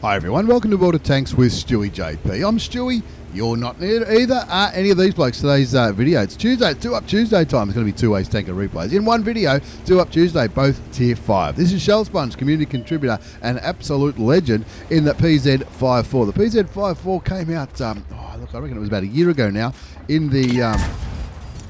Hi everyone, welcome to World of Tanks with Stewie JP. I'm Stewie, you're not either are any of these blokes. Today's video, it's Tuesday, it's 2 Up Tuesday time. It's going to be 2 Ace Tanker replays. In one video, 2 Up Tuesday, both tier 5. This is Shell Sponge, community contributor and absolute legend in the PZ54. The PZ54 came out, I reckon it was about a year ago now, in the...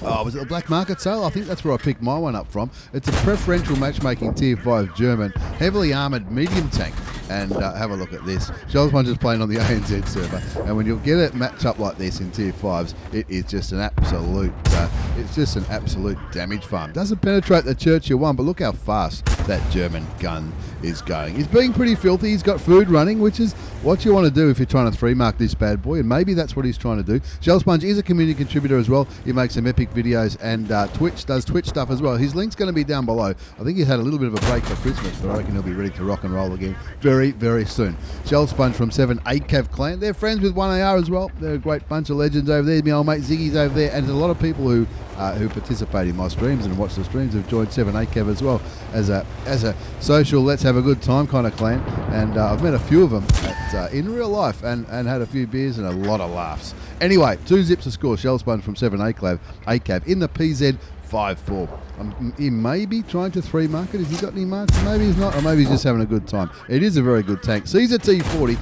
was it the black market sale? I think that's where I picked my one up from. It's a preferential matchmaking tier 5 German, heavily armoured medium tank. And have a look at this. Shell Sponge is playing on the ANZ server, and when you get it match up like this in tier 5s, it is just an absolute, damage farm. Doesn't penetrate the Churchill one, but look how fast that German gun is going. He's being pretty filthy. He's got food running, which is what you want to do if you're trying to 3-mark this bad boy, and maybe that's what he's trying to do. Shell Sponge is a community contributor as well. He makes some epic videos and does Twitch stuff as well. His link's going to be down below. I think he's had a little bit of a break for Christmas, but I reckon he'll be ready to rock and roll again very, very soon. Shell Sponge from 7 ACAV clan. They're friends with 1AR as well. They're a great bunch of legends over there. My old mate Ziggy's over there, and there's a lot of people who participate in my streams and watch the streams have joined 7 ACAV as well as a social let's have a good time kind of clan, and I've met a few of them in real life and had a few beers and a lot of laughs. Anyway, 2 zips to score. Shell Sponge from 7 ACAV in the PZ54. He may be trying to 3-mark it. Has he got any marks? Maybe he's not, or maybe he's just having a good time. It is a very good tank. Caesar T40.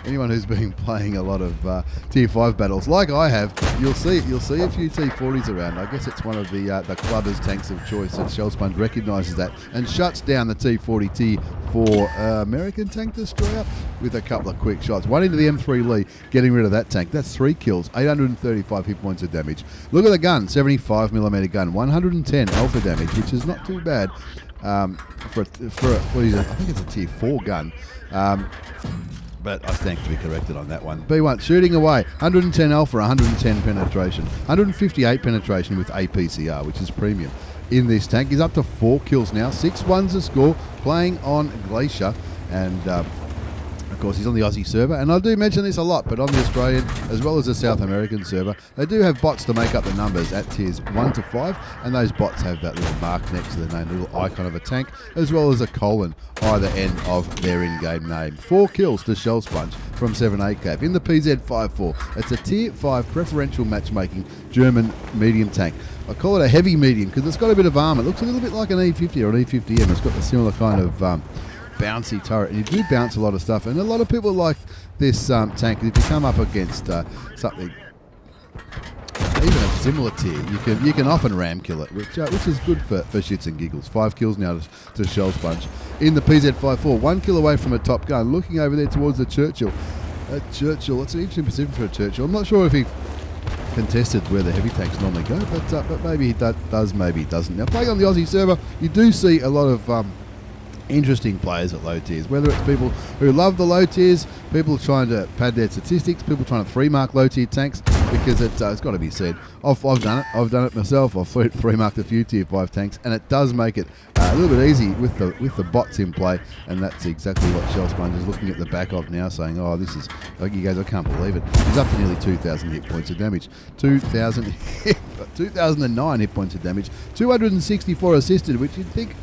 Anyone who's been playing a lot of tier 5 battles, like I have, you'll see a few T40s around. I guess it's one of the clubbers tanks of choice, and Shell Sponge recognises that and shuts down the T40 T4 American tank destroyer with a couple of quick shots. One into the M3 Lee, getting rid of that tank. That's 3 kills, 835 hit points of damage. Look at the gun, 75mm gun, 110 alpha damage, which is not too bad for what is it? I think it's a tier 4 gun. But I stand to be corrected on that one. B1, shooting away. 110 alpha, 110 penetration. 158 penetration with APCR, which is premium. In this tank, he's up to 4 kills now. 6 ones to score, playing on Glacier. And, of course, he's on the Aussie server. And I do mention this a lot, but on the Australian as well as the South American server, they do have bots to make up the numbers at tiers 1 to 5. And those bots have that little mark next to their name, the little icon of a tank, as well as a colon either end of their in-game name. 4 kills to Shell Sponge from 7 ACAV in the PZ54. It's a tier 5 preferential matchmaking German medium tank. I call it a heavy medium because it's got a bit of armour. It looks a little bit like an E50 or an E50M. It's got a similar kind of bouncy turret, and you do bounce a lot of stuff, and a lot of people like this tank. If you come up against something even a similar tier, you can often ram kill it, which is good for shits and giggles. 5 kills now to Shell Sponge in the PZ54, 1 kill away from a top gun, looking over there towards the Churchill. Churchill, it's an interesting position for a Churchill. I'm not sure if he contested where the heavy tanks normally go, but maybe he does, maybe he doesn't. Now, playing on the Aussie server, you do see a lot of interesting players at low tiers, whether it's people who love the low tiers, people trying to pad their statistics, people trying to 3-mark low tier tanks, because it's got to be said. I've done it myself. I've 3-marked a few tier 5 tanks, and it does make it a little bit easy with the bots in play, and that's exactly what Shell Sponge is looking at the back of now, saying, oh, this is, like you guys, I can't believe it. He's up to nearly 2,000 hit points of damage. 2,009 hit points of damage. 264 assisted, which you'd think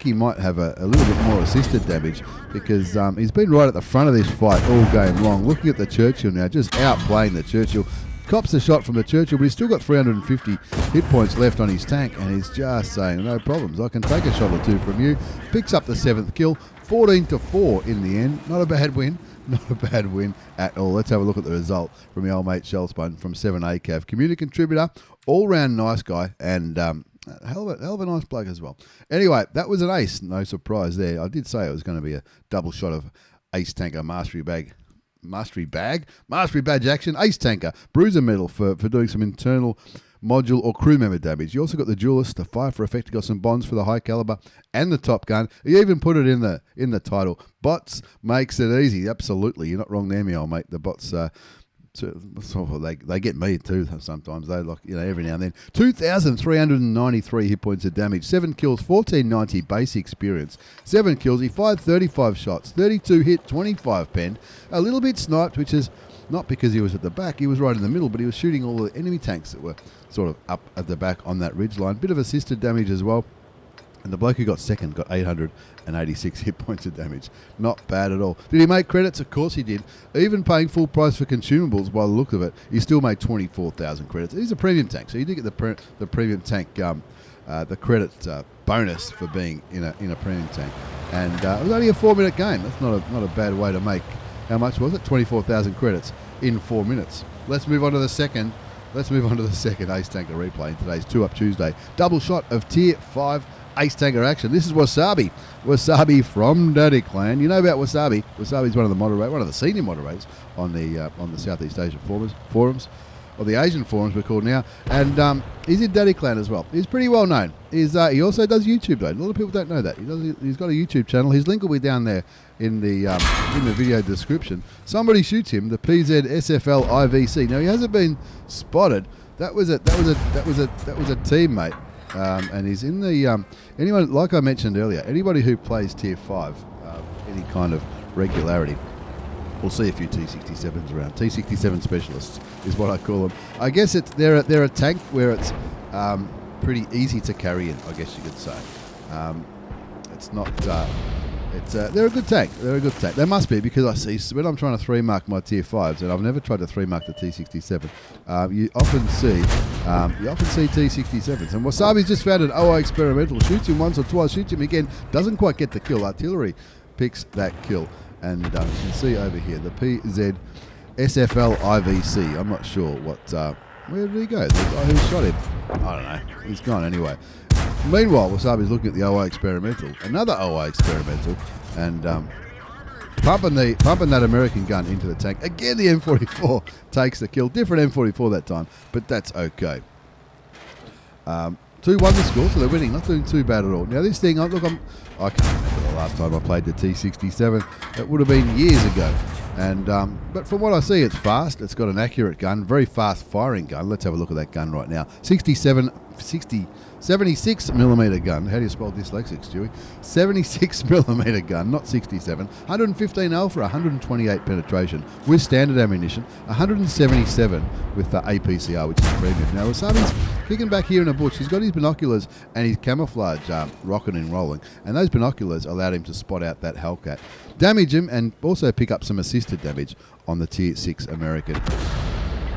he might have a little bit more assisted damage, because he's been right at the front of this fight all game long. Looking at the Churchill now, just outplaying the Churchill. Cops the shot from the Churchill, but he's still got 350 hit points left on his tank, and he's just saying, no problems, I can take a shot or two from you. Picks up the 7th kill, 14-4 in the end. Not a bad win. Not a bad win at all. Let's have a look at the result from the old mate Shell Sponge from 7 ACAV. Community contributor, all-round nice guy, and hell of a nice bloke as well. Anyway, that was an ace. No surprise there. I did say it was going to be a double shot of Ace Tanker Mastery Badge action. Ace Tanker, Bruiser Medal for doing some internal module or crew member damage. You also got the Duelist, the Fire for Effect, got some bonds for the high caliber and the Top Gun. You even put it in the title. Bots makes it easy. Absolutely, you're not wrong there, me old mate. The bots they get me too sometimes. They every now and then. 2,393 hit points of damage, 7 kills, 1,490 base experience, 7 kills. He fired 35 shots, 32 hit, 25 penned. A little bit sniped, which is not because he was at the back. He was right in the middle, but he was shooting all the enemy tanks that were sort of up at the back on that ridge line. Bit of assisted damage as well. And the bloke who got second got 886 hit points of damage. Not bad at all. Did he make credits? Of course he did. Even paying full price for consumables, by the look of it, he still made 24,000 credits. He's a premium tank, so you did get the premium tank, the credit bonus for being in a premium tank. And it was only a 4-minute game. That's not a bad way to make. How much was it? 24,000 credits in 4 minutes. Let's move on to the second. Ace Tanker replay in today's 2 Up Tuesday. Double shot of Tier 5 Ace Tanker action. This is Wasabi. Wasabi from Daddy Clan. You know about Wasabi. Wasabi's one of the senior moderators on the Southeast Asian forums, or the Asian forums we're called now. And he's in Daddy Clan as well. He's pretty well known. He also does YouTube though. A lot of people don't know that. He's got a YouTube channel. His link will be down there in the video description. Somebody shoots him. The PZ SFL IVC. Now he hasn't been spotted. That was a teammate. And he's in the anyone, like I mentioned earlier, anybody who plays Tier 5 any kind of regularity, we'll see a few T67s around. T67 specialists is what I call them. I guess they're a tank where it's pretty easy to carry in, I guess you could say. It's not. They're a good tank. They must be, because I see when I'm trying to 3-mark my Tier 5s, and I've never tried to 3-mark the T67. You often see T67s, and Wasabi's just found an OI experimental. Shoots him once or twice, shoots him again, doesn't quite get the kill. Artillery picks that kill, and you can see over here the PZ SFL IVC. I'm not sure what. Where did he go? The guy who shot him. I don't know. He's gone anyway. Meanwhile, Wasabi's looking at the OI experimental, another OI experimental, and pumping that American gun into the tank. Again, the M44 takes the kill. Different M44 that time, but that's okay. 2-1 the score, so they're winning. Not doing too bad at all. Now this thing, I can't remember the last time I played the T67. It would have been years ago. And but from what I see, it's fast. It's got an accurate gun, very fast firing gun. Let's have a look at that gun right now. 76mm gun. How do you spell dyslexic, Stewie? 76mm gun, not 67. 115 alpha, 128 penetration with standard ammunition. 177 with the APCR, which is premium. Now Wasabi's kicking back here in a bush. He's got his binoculars and his camouflage rocking and rolling, and those binoculars allowed him to spot out that Hellcat, damage him, and also pick up some assisted damage on the Tier 6 American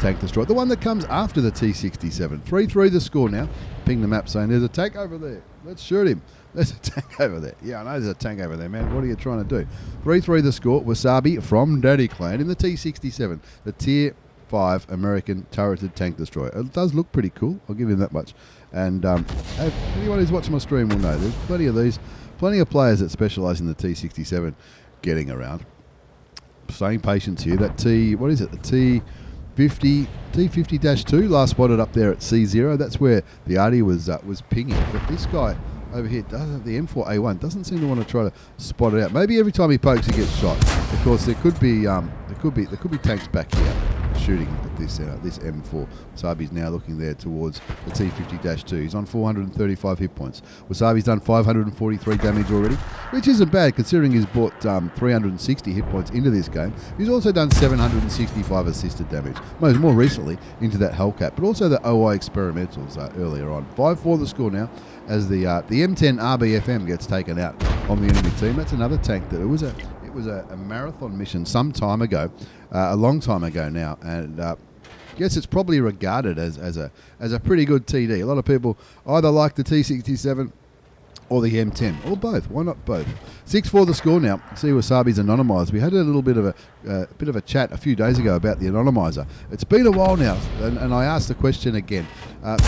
tank destroyer, the one that comes after the T67. 3-3 the score now. Ping the map saying there's a tank over there. Let's shoot him. There's a tank over there. Yeah, I know there's a tank over there, man. What are you trying to do? 3-3 the score. Wasabi from Daddy Clan in the T67, the Tier 5 American turreted tank destroyer. It does look pretty cool. I'll give him that much. And anyone who's watching my stream will know there's plenty of players that specialise in the T67 getting around. Staying patience here. That the T50-2 last spotted up there at C0. That's where the Artie was pinging. But this guy over here, the M4A1, doesn't seem to want to try to spot it out. Maybe every time he pokes, he gets shot. Of course, there could be tanks back here shooting at this M4. Wasabi's now looking there towards the T50-2. He's on 435 hit points. Wasabi's done 543 damage already, which isn't bad considering he's brought 360 hit points into this game. He's also done 765 assisted damage, more recently into that Hellcat, but also the OI experimentals earlier on. 5-4 the score now as the M10 RBFM gets taken out on the enemy team. That's another tank that it was a marathon mission some time ago, a long time ago now, and I guess it's probably regarded as a pretty good TD. A lot of people either like the T67 or the M10, or both. Why not both? 6-4 the score now. See Wasabi's anonymised. We had a little bit of a chat a few days ago about the anonymizer. It's been a while now, and I asked the question again.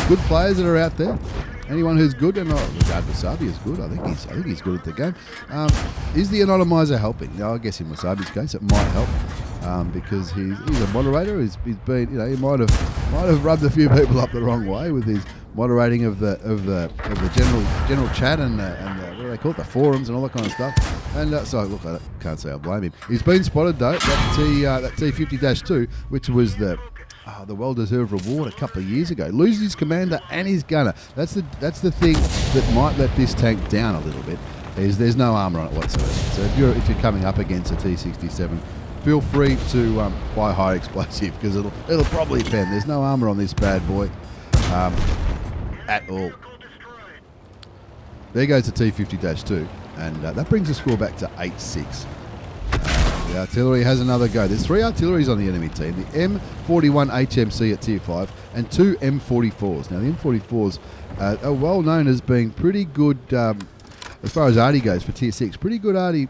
Good players that are out there. Anyone who's good, and I regard Wasabi as good. I think he's good at the game. Is the anonymizer helping? Now, I guess in Wasabi's case, it might help because he's a moderator. He's been, he might have rubbed a few people up the wrong way with his moderating of the general chat and what do they call it, the forums and all that kind of stuff. And so look, I can't say I blame him. He's been spotted though. That T50-2, which was the well-deserved reward a couple of years ago. Loses his commander and his gunner. That's the thing that might let this tank down a little bit. Is there's no armour on it whatsoever. So if you're coming up against a T67, feel free to buy high explosive because it'll probably fend. There's no armour on this bad boy at all. There goes the T50-2, and that brings the score back to 8-6. The artillery has another go. There's 3 artilleries on the enemy team. The M41 HMC at Tier 5 and 2 M44s. Now, the M44s are well known as being pretty good as far as arty goes for Tier 6. Pretty good arties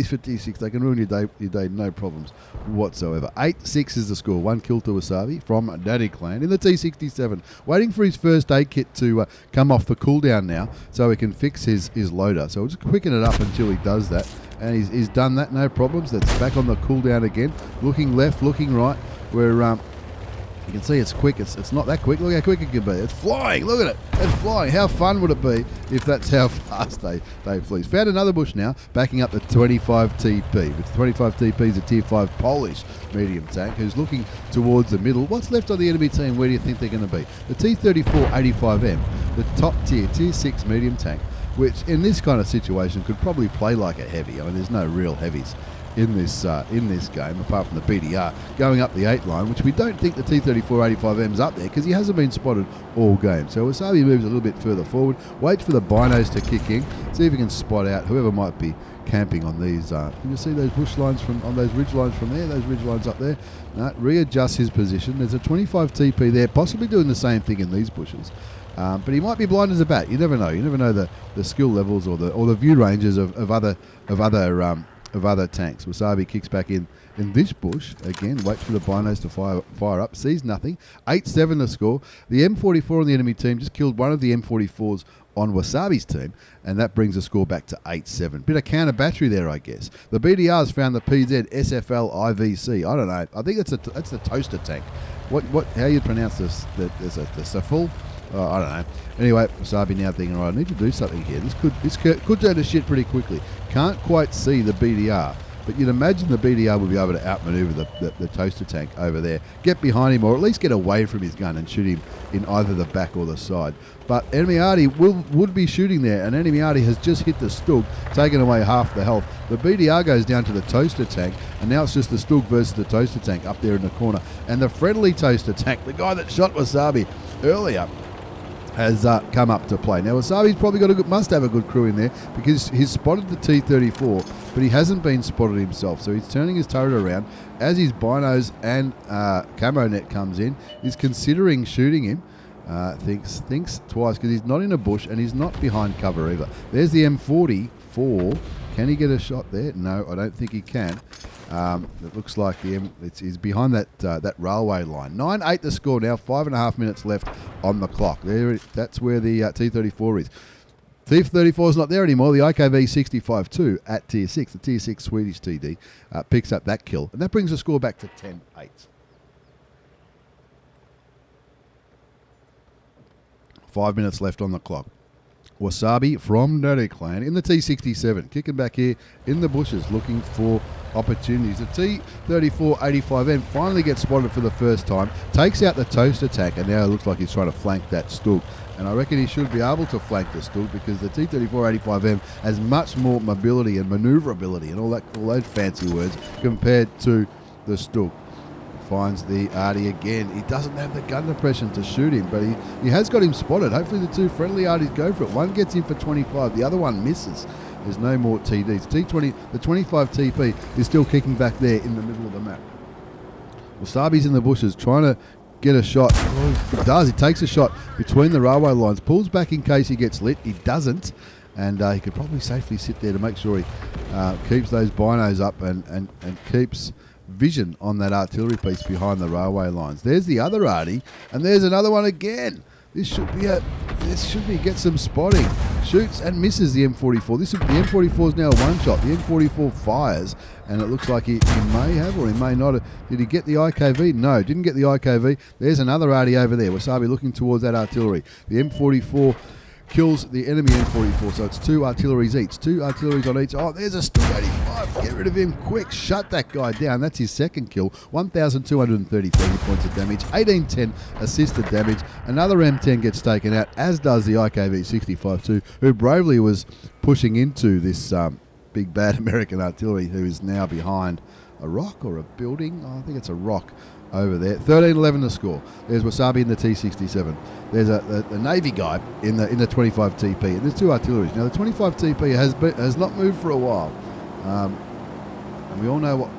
for Tier 6. They can ruin your day, no problems whatsoever. 8-6 is the score. 1 kill to Wasabi from Daddy Clan in the T67. Waiting for his first aid kit to come off the cooldown now so he can fix his loader. So we'll just quicken it up until he does that. And he's done that, no problems. That's back on the cooldown again. Looking left, looking right. Where you can see it's quick. It's not that quick. Look how quick it can be. It's flying. Look at it. It's flying. How fun would it be if that's how fast they flee? Found another bush now, backing up the 25 TP. With 25 TP is a Tier 5 Polish medium tank who's looking towards the middle. What's left on the enemy team? Where do you think they're going to be? The T34-85M, the top tier, Tier 6 medium tank, which in this kind of situation could probably play like a heavy. I mean, there's no real heavies in this game, apart from the BDR, going up the 8 line, which we don't think the T34-85M's up there because he hasn't been spotted all game. So Wasabi moves a little bit further forward, waits for the binos to kick in, see if he can spot out whoever might be camping on these. Can you see those bush lines on those ridge lines from there, those ridge lines up there? No, readjusts his position. There's a 25 TP there, possibly doing the same thing in these bushes. But he might be blind as a bat. You never know. You never know the skill levels or the view ranges of other tanks. Wasabi kicks back in this bush again. Waits for the binos to fire up. Sees nothing. 8-7 the score. The M44 on the enemy team just killed one of the M44s on Wasabi's team, and that brings the score back to 8-7. Bit of counter battery there, I guess. The BDR's found the PZ SFL IVC. I don't know. I think that's the toaster tank. How you pronounce this? The Saful? I don't know. Anyway, Wasabi now thinking, right, I need to do something here. This could turn to shit pretty quickly. Can't quite see the BDR, but you'd imagine the BDR would be able to outmaneuver the toaster tank over there, get behind him, or at least get away from his gun and shoot him in either the back or the side. But enemy arty would be shooting there, and enemy arty has just hit the Stug, taking away half the health. The BDR goes down to the toaster tank, and now it's just the Stug versus the toaster tank up there in the corner. And the friendly toaster tank, the guy that shot Wasabi earlier, has come up to play. Now Wasabi's probably must have a good crew in there because he's spotted the T-34, but he hasn't been spotted himself. So he's turning his turret around as his binos and camo net comes in. He's considering shooting him. Thinks twice because he's not in a bush and he's not behind cover either. There's the M44. Can he get a shot there? No, I don't think he can. It looks like he's behind that railway line. 9-8 the score now. 5.5 minutes left on the clock. That's where the T-34 is. T-34 is not there anymore. The IKV-65-2 at Tier 6, the Tier 6 Swedish TD, picks up that kill. And that brings the score back to 10-8. 5 minutes left on the clock. Wasabi from Daddy Clan in the T67, kicking back here in the bushes, looking for opportunities. The T-34-85M finally gets spotted for the first time, takes out the toaster tank, and now it looks like he's trying to flank that Stug. And I reckon he should be able to flank the Stug because the T-34-85M has much more mobility and manoeuvrability and all those fancy words compared to the Stug. Finds the arty again. He doesn't have the gun depression to shoot him, but he has got him spotted. Hopefully the two friendly arties go for it. One gets in for 25, the other one misses. There's no more TDs. The 25 TP is still kicking back there in the middle of the map. Wasabi's in the bushes trying to get a shot. He does. He takes a shot between the railway lines, pulls back in case he gets lit. He doesn't, and he could probably safely sit there to make sure he keeps those binos up and keeps vision on that artillery piece behind the railway lines. There's the other arty, and there's another one again. This should be get some spotting. Shoots and misses the M44. The M44 is now a one shot. The M44 fires, and it looks like he may have or he may not have. Did he get the IKV? No, didn't get the IKV. There's another arty over there. Wasabi looking towards that artillery. The M44 kills the enemy M44, so it's 2 artilleries each. 2 artilleries on each. Oh, there's a Stug 85. Get rid of him quick. Shut that guy down. That's his second kill. 1,230 points of damage. 1810 assisted damage. Another M10 gets taken out, as does the IKV-65-2, who bravely was pushing into this big bad American artillery, who is now behind a rock or a building. Oh, I think it's a rock over there. 13-11 to score. There's Wasabi in the T67. There's a Navy guy in the 25 TP. And there's two artilleries. Now, the 25 TP has not moved for a while. And we all know what...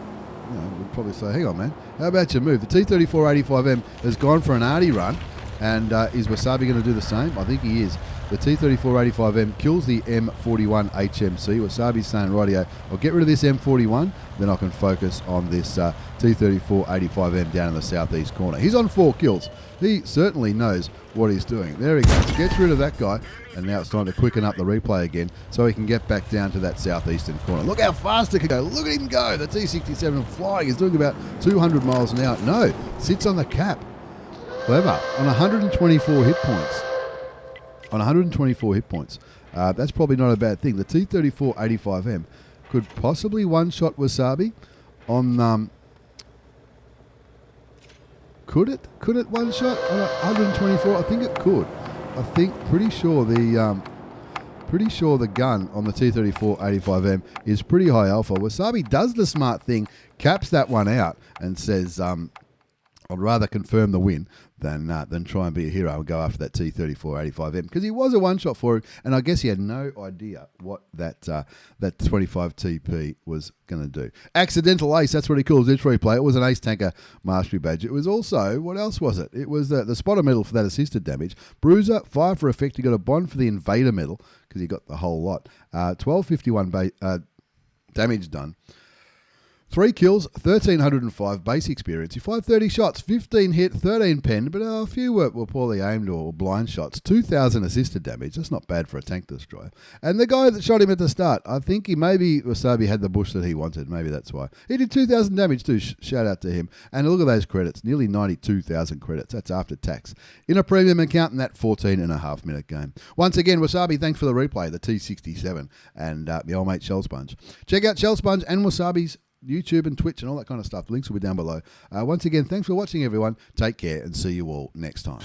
we'd probably say, hang on, man, how about you move? The T-34-85M has gone for an arty run, and is Wasabi going to do the same? I think he is. The T-34-85M kills the M41 HMC. Wasabi's saying, rightio, I'll get rid of this M41, then I can focus on this T-34-85M down in the southeast corner. He's on 4 kills. He certainly knows what he's doing. There he goes. Gets rid of that guy, and now it's time to quicken up the replay again so he can get back down to that southeastern corner. Look how fast it can go. Look at him go. The T-67 flying. He's doing about 200 miles an hour. No, sits on the cap. Clever. On 124 hit points. On 124 hit points. That's probably not a bad thing. The T-34-85M could possibly one-shot Wasabi on... Could it one-shot on 124? I think it could. Pretty sure the gun on the T-34-85M is pretty high alpha. Wasabi does the smart thing, caps that one out, and says, I'd rather confirm the win than try and be a hero and go after that T-34-85M, because he was a one-shot for him, and I guess he had no idea what that 25 TP was going to do. Accidental ace, that's what he calls this replay. It was an ace tanker mastery badge. It was also, what else was it? It was the spotter medal for that assisted damage. Bruiser, 5 for effect. He got a bond for the invader medal, because he got the whole lot. 1251 damage done. 3 kills, 1,305 base experience. He fired 30 shots, 15 hit, 13 penned, but a few were poorly aimed or blind shots. 2,000 assisted damage. That's not bad for a tank destroyer. And the guy that shot him at the start, I think Wasabi had the bush that he wanted. Maybe that's why. He did 2,000 damage too. Shout out to him. And look at those credits. Nearly 92,000 credits. That's after tax. In a premium account in that 14.5-minute game. Once again, Wasabi, thanks for the replay, the T67 and the old mate Shell Sponge. Check out Shell Sponge and Wasabi's YouTube and Twitch and all that kind of stuff. The links will be down below. Once again, thanks for watching, everyone. Take care and see you all next time.